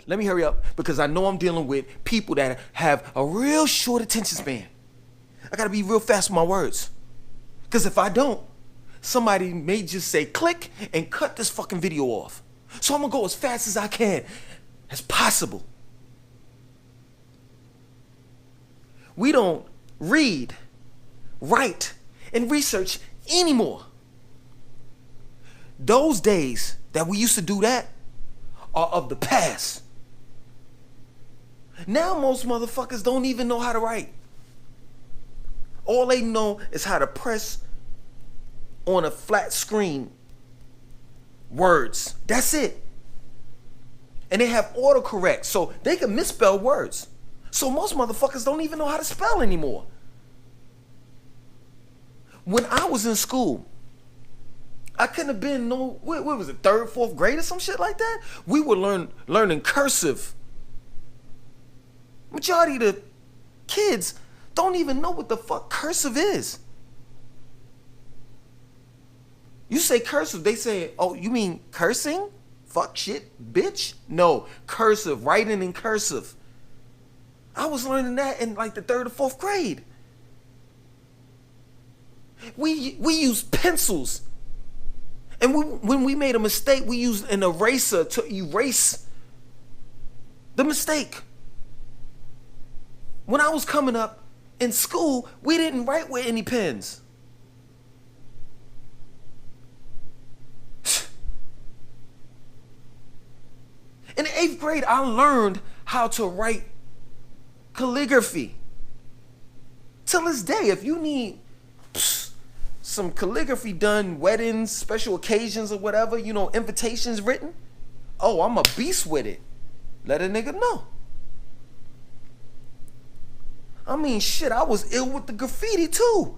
Let me hurry up because I know I'm dealing with people that have a real short attention span. I gotta be real fast with my words. Because if I don't, somebody may just say click and cut this fucking video off. So I'm gonna go as fast as I can, as possible. We don't read, write, and research anymore. Those days that we used to do that are of the past. Now most motherfuckers don't even know how to write. All they know is how to press on a flat screen words. That's it. And they have autocorrect, so they can misspell words. So most motherfuckers don't even know how to spell anymore. When I was in school, I couldn't have been what was it, 3rd, 4th grade or some shit like that? We were learning cursive. Majority of the kids don't even know what the fuck cursive is. You say cursive, they say, oh, you mean cursing? Fuck, shit, bitch? No, cursive, writing in cursive. I was learning that in like the 3rd or 4th grade. We use pencils. And when we made a mistake, we used an eraser to erase the mistake. When I was coming up in school, we didn't write with any pens. In the 8th grade, I learned how to write calligraphy. Till this day, if you need some calligraphy done, weddings, special occasions or whatever, you know, invitations written, oh, I'm a beast with it. Let a nigga know. I mean, shit, I was ill with the graffiti too.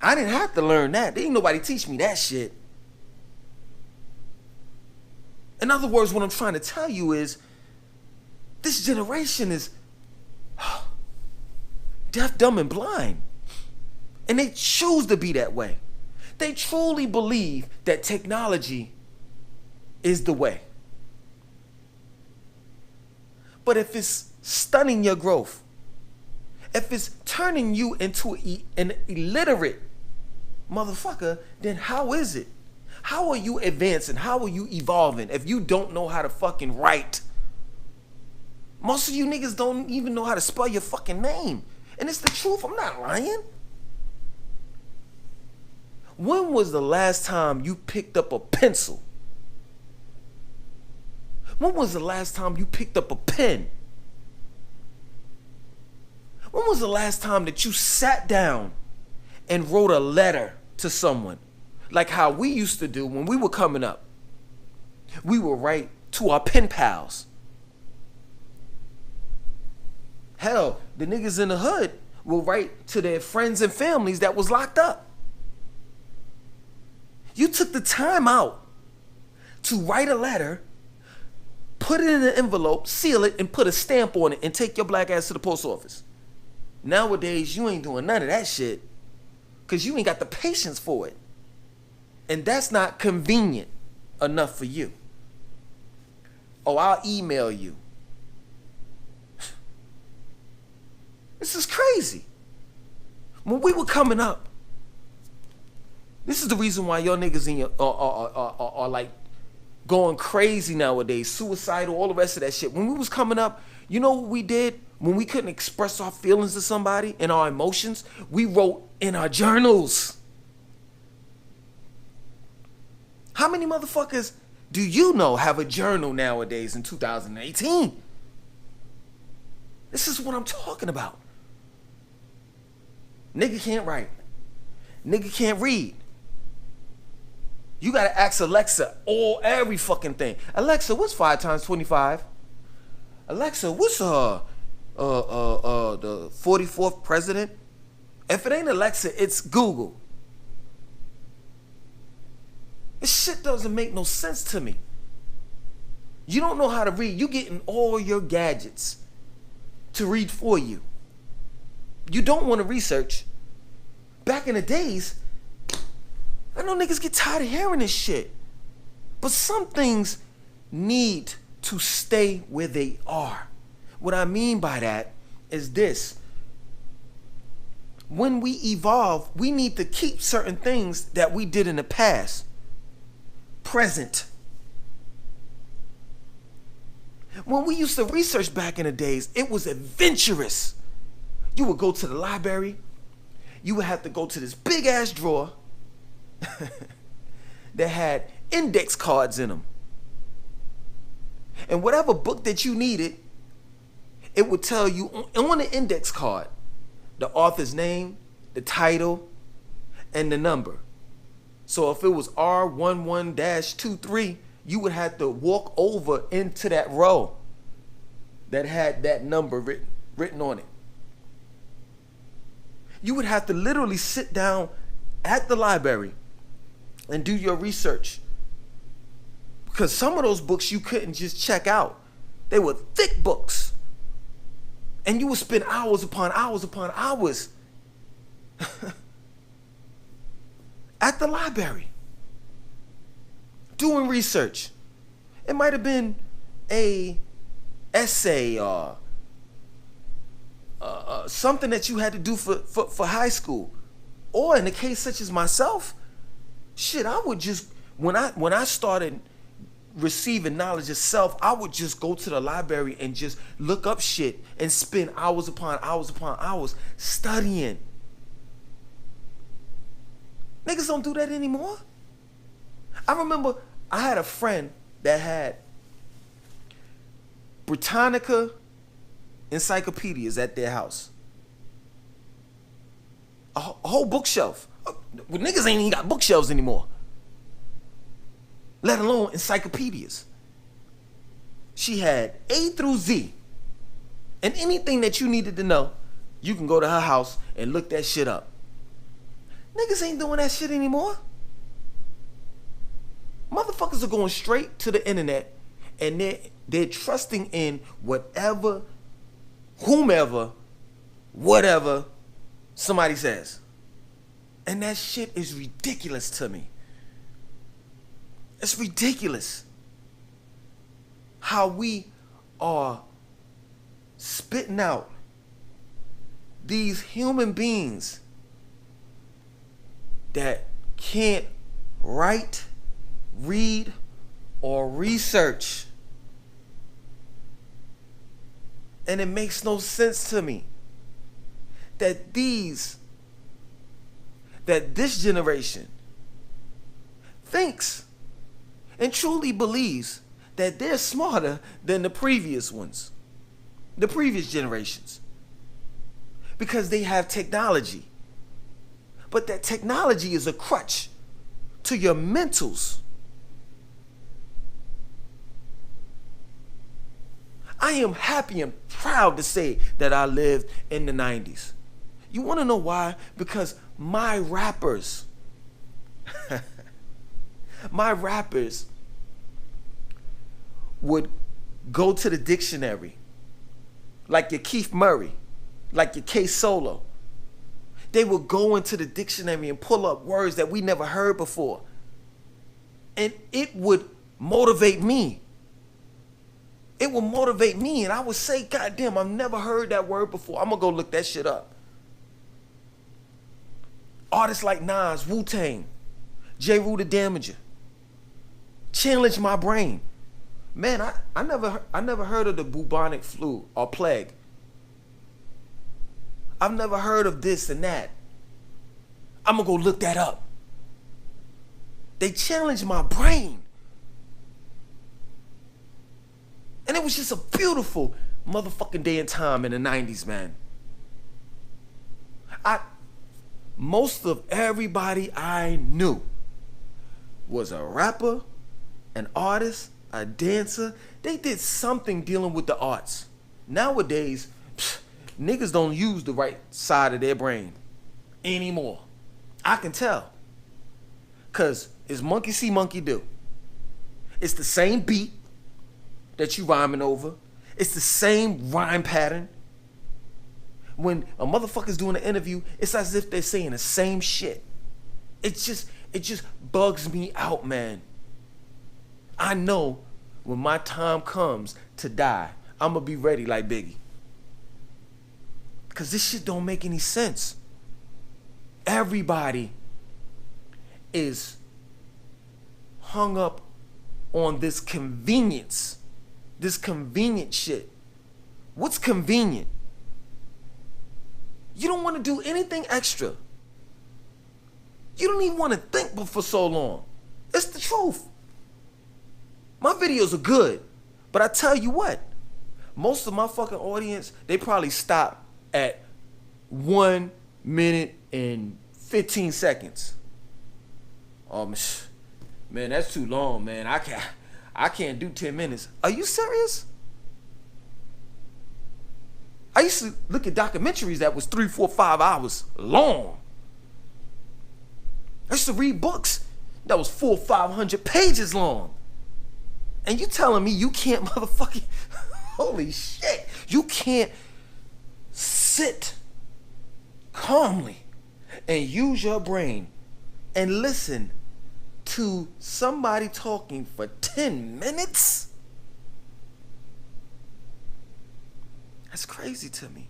I didn't have to learn that. There ain't nobody teach me that shit. In other words, what I'm trying to tell you is this generation is deaf, dumb, and blind. And they choose to be that way. They truly believe that technology is the way. But if it's stunning your growth, if it's turning you into an illiterate motherfucker, then how is it? How are you advancing? How are you evolving if you don't know how to fucking write? Most of you niggas don't even know how to spell your fucking name. And it's the truth, I'm not lying. When was the last time you picked up a pencil? When was the last time you picked up a pen? When was the last time that you sat down and wrote a letter to someone? Like how we used to do when we were coming up. We would write to our pen pals. Hell, the niggas in the hood will write to their friends and families that was locked up. You took the time out to write a letter, put it in an envelope, seal it, and put a stamp on it, and take your black ass to the post office. Nowadays, you ain't doing none of that shit because you ain't got the patience for it. And that's not convenient enough for you. Oh, I'll email you. This is crazy. When we were coming up, this is the reason why y'all niggas in your, are like going crazy nowadays, suicidal, all the rest of that shit. When we was coming up, you know what we did? When we couldn't express our feelings to somebody and our emotions, we wrote in our journals. How many motherfuckers do you know have a journal nowadays in 2018? This is what I'm talking about. Nigga can't write. Nigga can't read. You gotta ask Alexa every fucking thing. Alexa, what's 5 times 25? Alexa, what's the 44th president? If it ain't Alexa, it's Google. This shit doesn't make no sense to me. You don't know how to read. You getting all your gadgets to read for you. You don't want to research. Back in the days, I know niggas get tired of hearing this shit. But some things need to stay where they are. What I mean by that is this. When we evolve, we need to keep certain things that we did in the past present. When we used to research back in the days, it was adventurous. You would go to the library. You would have to go to this big ass drawer that had index cards in them. And whatever book that you needed, it would tell you on the index card the author's name, the title, and the number. So if it was R11-23, you would have to walk over into that row that had that number written on it. You would have to literally sit down at the library and do your research. Because some of those books you couldn't just check out. They were thick books. And you would spend hours upon hours upon hours at the library doing research. It might have been a essay or something that you had to do for high school. Or in a case such as myself, shit, I would just, when I started receiving knowledge of self, I would just go to the library and just look up shit and spend hours upon hours studying. Niggas don't do that anymore. I remember I had a friend that had Britannica encyclopedias at their house. A whole bookshelf. Well, niggas ain't even got bookshelves anymore, let alone encyclopedias. She had A through Z. And anything that you needed to know, you can go to her house and look that shit up. Niggas ain't doing that shit anymore. Motherfuckers are going straight to the internet and they're trusting in whatever, whomever, whatever somebody says. And that shit is ridiculous to me. It's ridiculous how we are spitting out these human beings that can't write, read, or research. And it makes no sense to me that this generation thinks and truly believes that they're smarter than the previous ones, the previous generations, because they have technology. But that technology is a crutch to your mentals. I am happy and proud to say that I lived in the 90s. You want to know why? Because my rappers would go to the dictionary, like your Keith Murray, like your K Solo. They would go into the dictionary and pull up words that we never heard before. And it would motivate me. It would motivate me, and I would say, God damn, I've never heard that word before. I'm going to go look that shit up. Artists like Nas, Wu-Tang, J. Rue the Damager challenge my brain. Man, I never heard of the bubonic flu or plague. I've never heard of this and that. I'm going to go look that up. They challenged my brain. And it was just a beautiful motherfucking day and time in the 90s, man. Most of everybody I knew was a rapper, an artist, a dancer. They did something dealing with the arts. Nowadays, niggas don't use the right side of their brain anymore. I can tell. Because It's monkey see, monkey do. It's the same beat that you rhyming over. It's the same rhyme pattern. When a motherfucker's doing an interview, it's as if they're saying the same shit. It just bugs me out, man. I know when my time comes to die, I'm gonna be ready like Biggie. Cause this shit don't make any sense. Everybody is hung up on this convenience, this convenient shit. What's convenient? You don't want to do anything extra. You don't even want to think for so long. It's the truth. My videos are good, but I tell you what, most of my fucking audience, they probably stop at 1 minute and 15 seconds. Oh, man, that's too long, man. I can't do 10 minutes. Are you serious? I used to look at documentaries that was 3, 4, 5 hours long. I used to read books that was 400, 500 pages long. And you telling me you can't motherfucking, holy shit, you can't sit calmly and use your brain and listen to somebody talking for 10 minutes? That's crazy to me.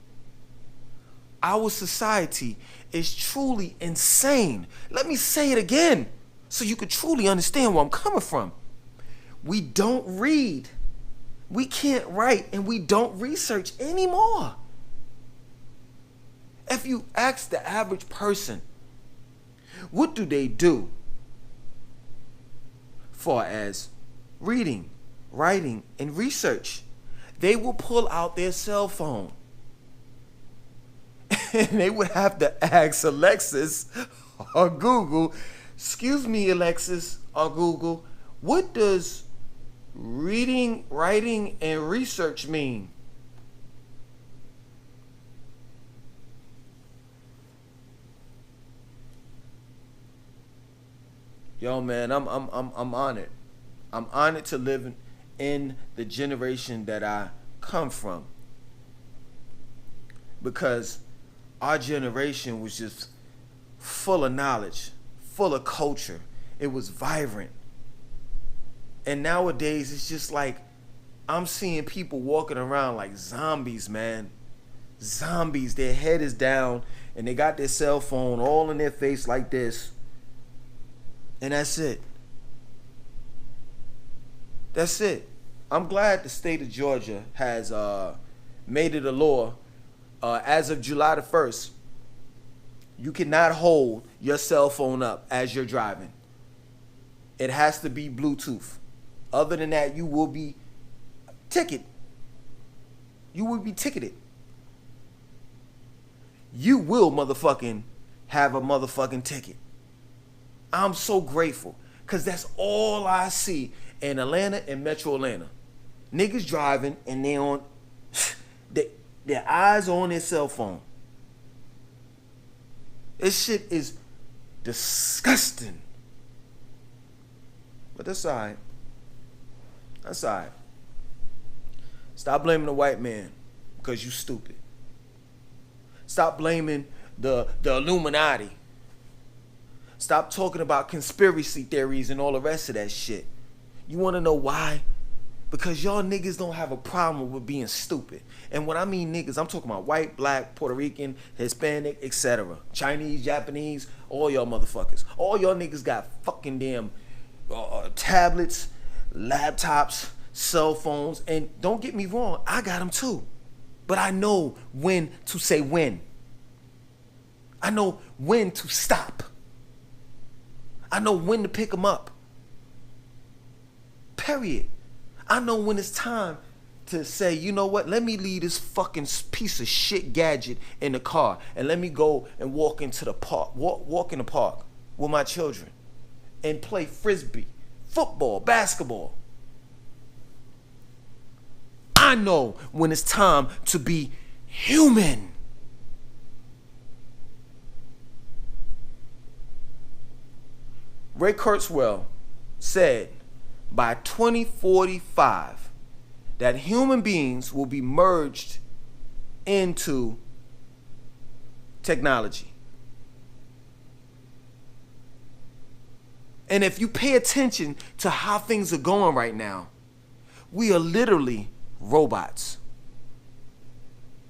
Our society is truly insane. Let me say it again so you can truly understand where I'm coming from. We don't read, we can't write, and we don't research anymore. If you ask the average person, what do they do far as reading, writing, and research? They will pull out their cell phone and they would have to ask Alexis or Google, excuse me, Alexis or Google, what does reading, writing, and research mean? Yo, man, I'm honored. I'm honored to live in the generation that I come from, because our generation was just full of knowledge, full of culture. It was vibrant. And nowadays it's just like I'm seeing people walking around like zombies, man. Zombies. Their head is down and they got their cell phone all in their face like this. And that's it. That's it. I'm glad the state of Georgia has made it a law. As of July the 1st, you cannot hold your cell phone up as you're driving. It has to be Bluetooth. Other than that, you will be ticketed. You will be ticketed. You will motherfucking have a motherfucking ticket. I'm so grateful, because that's all I see in Atlanta and Metro Atlanta. Niggas driving and they on their eyes on their cell phone. This shit is disgusting. But that's alright. That's alright. Stop blaming the white man because you stupid. Stop blaming the Illuminati. Stop talking about conspiracy theories and all the rest of that shit. You want to know why? Because y'all niggas don't have a problem with being stupid. And when I mean niggas, I'm talking about white, black, Puerto Rican, Hispanic, etc. Chinese, Japanese, all y'all motherfuckers. All y'all niggas got fucking damn tablets, laptops, cell phones. And don't get me wrong, I got them too. But I know when to say when. I know when to stop. I know when to pick them up. Period. I know when it's time to say, you know what, let me leave this fucking piece of shit gadget in the car and let me go and walk into the park, walk in the park with my children and play frisbee, football, basketball. I know when it's time to be human. Ray Kurzweil said by 2045 that human beings will be merged into technology. And if you pay attention to how things are going right now, we are literally robots.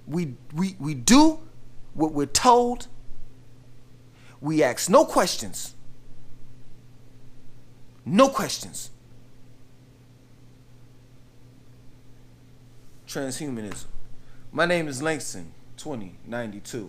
We do what we're told. We ask no questions. No questions. Transhumanism. My name is Langston 2092.